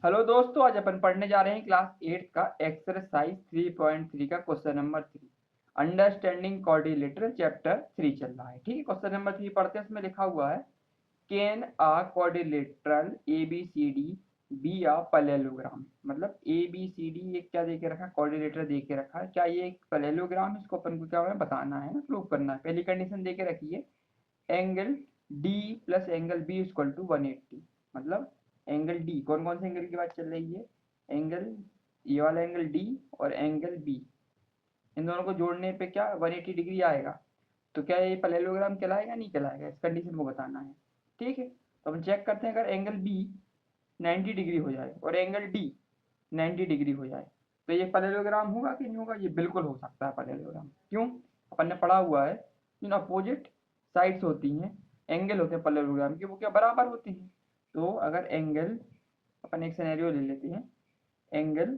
Hello दोस्तों, आज अपन पढ़ने जा रहे हैं क्लास 8 का एक्सरसाइज 3.3 का question number 3। Understanding coordinator chapter 3 चल रहा है। ठीक है, क्वेश्चन नंबर 3 पढ़ते हैं। इसमें लिखा हुआ है can a coordinator A B C D be a parallelogram. मतलब ए बी सी डी एक क्या दे के रखा है, कोऑर्डिनेटर दे के रखा है। क्या ये एक पैरेललोग्राम है? इसको अपन को क्या है बताना है ना, प्रूव करना है। पहली कंडीशन दे के रखी है, angle D plus angle B equal to 180। मतलब एंगल डी, कौन कौन से एंगल की बात चल रही है? एंगल, ये वाला एंगल डी और एंगल बी, इन दोनों को जोड़ने पे क्या 180 डिग्री आएगा। तो क्या ये पैरेललोग्राम कहलाएगा नहीं कहलाएगा, इस कंडीशन को बताना है। ठीक है, तो हम चेक करते हैं। अगर एंगल बी 90 डिग्री हो जाए और एंगल डी 90 डिग्री हो जाए तो ये पैरेललोग्राम होगा कि नहीं होगा? ये बिल्कुल हो सकता है पैरेललोग्राम। क्यों? अपन ने पढ़ा हुआ है इन अपोजिट साइड्स होती हैं, एंगल होते हैं पैरेललोग्राम के, वो क्या बराबर होते हैं। तो अगर एंगल, अपन एक सिनेरियो ले लेते हैं, एंगल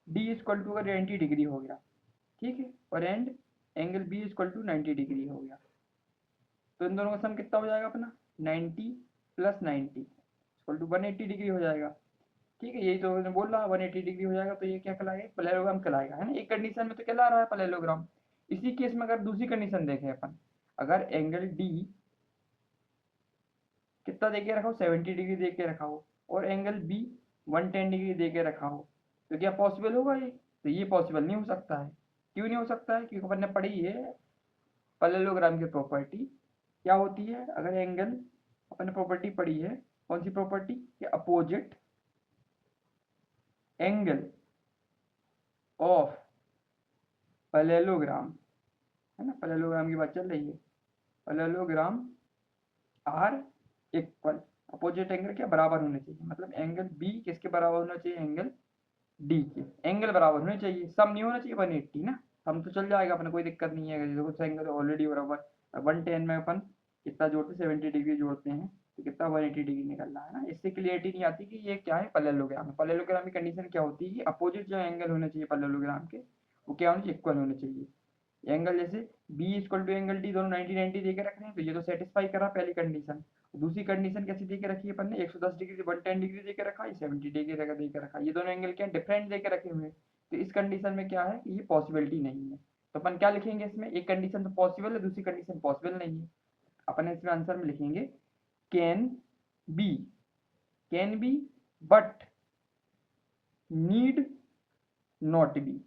डी इक्वल टू अगर 90 डिग्री हो गया, ठीक है, और angle B equal to 90 degree हो गया, तो इन दोनों का सम कितना हो जाएगा अपना? 90 प्लस 90 इक्वल टू 180 डिग्री हो जाएगा। ठीक है, यही तो मैंने बोल रहा 180 डिग्री हो जाएगा, तो ये क्या कहलाएगा? पैरेललोग्राम कहलाएगा, है ना। एक कंडीशन में तो कहला रहा है पैरेललोग्राम। इसी केस में अगर दूसरी कंडीशन देखें अपन, अगर एंगल डी कितना दे के रखा हो, 70 डिग्री दे के रखा हो, और एंगल बी 110 डिग्री दे के रखा हो, तो क्या पॉसिबल होगा ये? तो ये पॉसिबल नहीं हो सकता है। क्यों नहीं हो सकता है? क्योंकि अपन ने पढ़ी है पैरेललोग्राम की प्रॉपर्टी क्या होती है। अगर एंगल, अपन ने प्रॉपर्टी पढ़ी है, कौन सी प्रॉपर्टी? कि अपोजिट एंगल ऑफ पैरेललोग्राम, है ना, पैरेललोग्राम की बात चल रही है, parallelogram are equal, opposite angle क्या बराबर होने चाहिए। मतलब एंगल बी किसके बराबर होना चाहिए? एंगल डी के। एंगल बराबर होने चाहिए, सम नहीं होना चाहिए 180 ना। हम तो चल जाएगा अपने, कोई दिक्कत नहीं है। देखो कुछ एंगल ऑलरेडी बराबर, 110 में अपन कितना जोड़ते, 70 डिग्री जोड़ते हैं, तो कितना 180 डिग्री निकल रहा है ना। इससे क्लियरिटी नहीं आती कि ये क्या है, पैरेललोग्राम है। पैरेललोग्राम की कंडीशन क्या होती है कि अपोजिट जो एंगल होने चाहिए पैरेललोग्राम के, वो क्या होने चाहिए? इक्वल होने चाहिए। एंगल जैसे B equal to angle D दोनों 90 90 दे के रख रहे हैं, तो ये तो सेटिस्फाई करा पहली कंडीशन। दूसरी कंडीशन कैसी दे के रखी है अपन ने? 110 डिग्री से 110 डिग्री दे के रखा है, 70 डिग्री दे के रखा है। ये दोनों एंगल क्या डिफरेंट दे के रखे हुए हैं, तो इस कंडीशन में क्या है कि ये पॉसिबिलिटी नहीं है। तो अपन क्या लिखेंगे इसमें? एक कंडीशन तो पॉसिबल है, दूसरी कंडीशन पॉसिबल नहीं है। अपन इसमें आंसर में लिखेंगे can B, can be but need not be.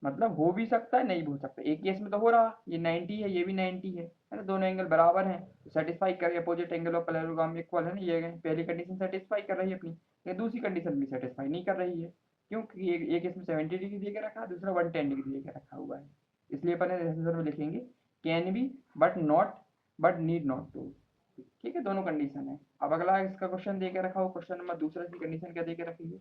मतलब हो भी सकता है, नहीं भी हो सकता। एक केस में तो हो रहा, ये 90 है, ये भी 90 है ना, दोनों एंगल बराबर हैं, तो सेटिस्फाई कर, opposite angle of parallelogram equal है ना, ये पहली कंडीशन सेटिस्फाई कर रही है अपनी। लेकिन दूसरी कंडीशन भी सेटिस्फाई नहीं कर रही है। क्यों? क्योंकि एक इसमें 70 डिग्री दे के रखा है, दूसरा 110 डिग्री दे के रखा हुआ है। इसलिए अपन आंसर में लिखेंगे can be but not, but need not to. ठीक है, दोनों कंडीशन है। अब अगला इसका क्वेश्चन दे के रखा हो, क्वेश्चन नंबर दूसरा की कंडीशन क्या दे के रखी है?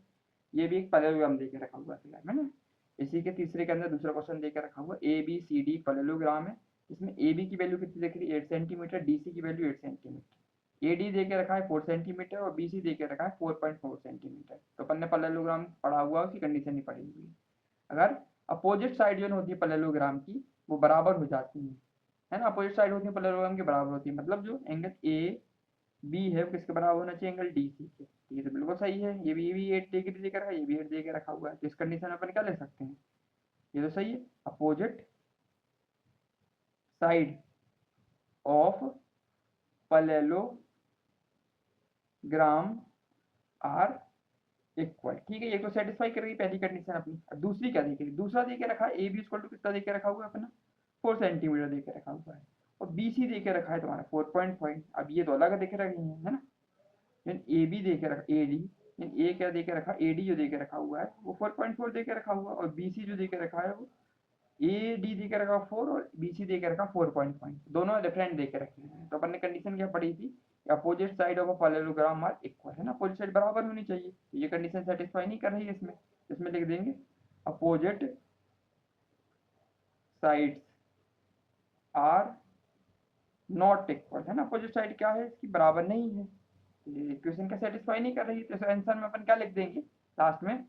ये भी एक पैरेललोग्राम दे के रखा हुआ है ना। इसी के तीसरे के अंदर दूसरा क्वेश्चन देकर रखा हुआ A B C D parallelogram है। इसमें ए बी की वैल्यू कितनी देख रही है? 8 सेंटीमीटर। डी सी की वैल्यू 8 सेंटीमीटर। ए डी दे के रखा है 4 सेंटीमीटर और बी सी दे के रखा है 4.4 सेंटीमीटर। तो अपन ने पैरेललोग्राम पढ़ा हुआ है, उसकी कंडीशन नहीं पढ़ी हुई है। अगर अपोजिट साइड जो होती है पैरेललोग्राम की, वो बराबर हो जाती है ना, अपोजिट साइड होती है पैरेललोग्राम के बराबर होती है, मतलब जो एंगल ए बी है वो किसके बराबर होना चाहिए? एंगल डी सी के। ये तो बिल्कुल सही है। ये भी 8 डिग्री दे के रखा है, ये भी 8 दे के रखा हुआ है, तो इस कंडीशन में अपन क्या ले सकते हैं? ये तो सही है। Opposite side of parallelogram are equal. ठीक है, ये तो सेटिस्फाई कर रही है पहली कंडीशन अपनी। अब दूसरी क्या देखे? दूसरा देके रखा है ए बी इक्वल टू कितना देके रखा हुआ है अपना? 4 सेंटीमीटर देके रखा हुआ है, और बी सी देके रखा है तुम्हारा 4.5। अब ये तो अलग देखे रखे हैं, है ना। ए बी देके रखा, ए डी, ए क्या देके रखा, ए डी जो देके रखा हुआ है वो 4.4 देके रखा हुआ है, और बी सी जो देके रखा है वो ए डी दे के रखा 4 और बी सी दे के रखा 4.5, दोनों डिफरेंट दे के रखे हैं। तो अपन ने कंडीशन क्या पढ़ी थी? Opposite side of a parallelogram are equal, है ना, अपोजिट साइड बराबर होनी चाहिए। तो ये कंडीशन सेटिस्फाई नहीं कर रही है इसमें, इसमें लिख देंगे opposite sides are not equal, है ना। अपोजिट साइड क्या है इसकी? बराबर नहीं है। ये इक्वेशन क्या सेटिस्फाई नहीं कर रही है, तो आंसर में अपन क्या लिख देंगे लास्ट में?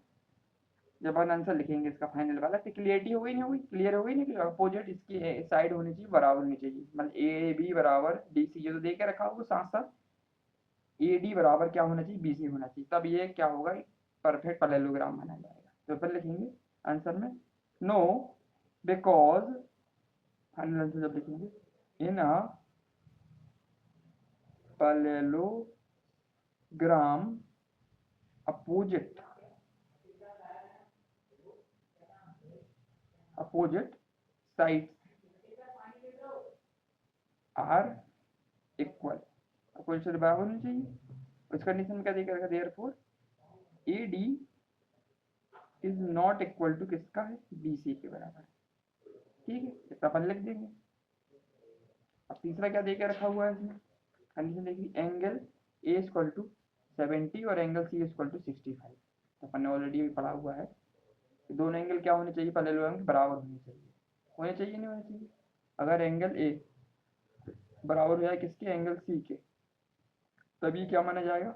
जब अपन आंसर लिखेंगे इसका फाइनल वाला, तो क्लियरिटी हो गई नहीं, हो गई क्लियर हो गई नहीं कि अपोजिट इसकी साइड होनी चाहिए, बराबर होनी चाहिए। मतलब ए बी बराबर डी सी, ये तो दे के रखा होगा साथ साथ। ए डी बराबर क्या होना चाहिए, बी सी होना चाहिए, तब ये क्या होगा, परफेक्ट पैरेललोग्राम माना जाएगा। तो फिर लिखेंगे आंसर में नो बिकॉज, फाइनल आंसर जब लिखेंगे in a parallelogram opposite sides are equal, opposite side बराबर होनी चाहिए। उस कंडीशन में क्या देगा, therefore A D is not equal to किसका है, बी सी के बराबर। ठीक है, इतना अपन लिख देंगे। अब तीसरा क्या देकर रखा हुआ है इसमें, कंडीशन देखिए एंगल ए इक्वल टू 70 और एंगल सी इक्वल टू 65। तो अपन ने ऑलरेडी पढ़ा हुआ है कि दोनों एंगल क्या होने चाहिए, पैरेललोग्राम के बराबर होने चाहिए, होने चाहिए नहीं होने चाहिए। अगर एंगल ए बराबर हो जाए किसके, एंगल सी के, तभी क्या माना जाएगा,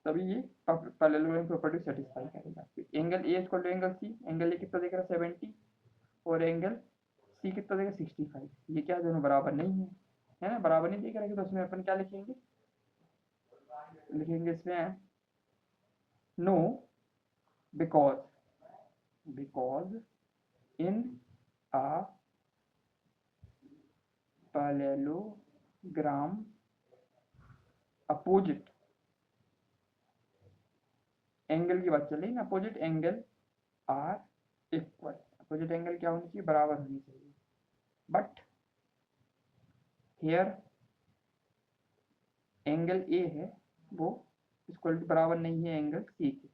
तभी ये पैरेललोग्राम प्रॉपर्टी सेटिस्फाई करेगा। Angle A equal to angle C, angle A कितना देख रहा है 70 और एंगल सी कितना देगा 65, ये क्या दोनों बराबर नहीं है ना, बराबर नहीं देख रहे, तो उसमें अपन क्या लिखेंगे, लिखेंगे इसमें no because, in a parallelogram opposite angle की बात चल रही है ना, opposite angle are equal, opposite angle क्या होनी चाहिए, बराबर होनी चाहिए। बट हियर एंगल ए है वो इक्वल टू बराबर नहीं है एंगल सी के।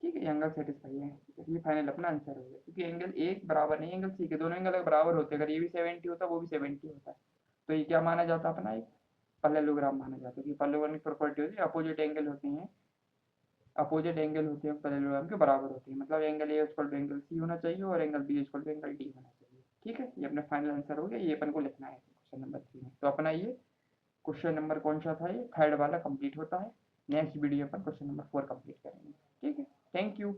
ठीक है, एंगल सेटिस्फाई है, ये फाइनल अपना आंसर हो गया, क्योंकि एंगल ए बराबर नहीं एंगल सी के, दोनों एंगल अगर बराबर होते, अगर ये भी 70 होता वो भी 70 होता, तो ये क्या माना जाता अपना, एक पैरेललोग्राम माना जाता है। पैरेललोग्राम की प्रॉपर्टी होती है अपोजिट एंगल होते हैं पैरेललोग्राम के बराबर होते हैं, मतलब angle A equal to angle C होना चाहिए और angle B equal to angle D होना चाहिए। ठीक है, ये अपना फाइनल आंसर हो गया, ये अपन को लिखना है क्वेश्चन नंबर 3 में। तो अपना ये क्वेश्चन नंबर कौन सा था, ये थर्ड वाला कंप्लीट होता है। नेक्स्ट वीडियो पर क्वेश्चन नंबर 4 कंप्लीट करेंगे। ठीक है, थैंक यू।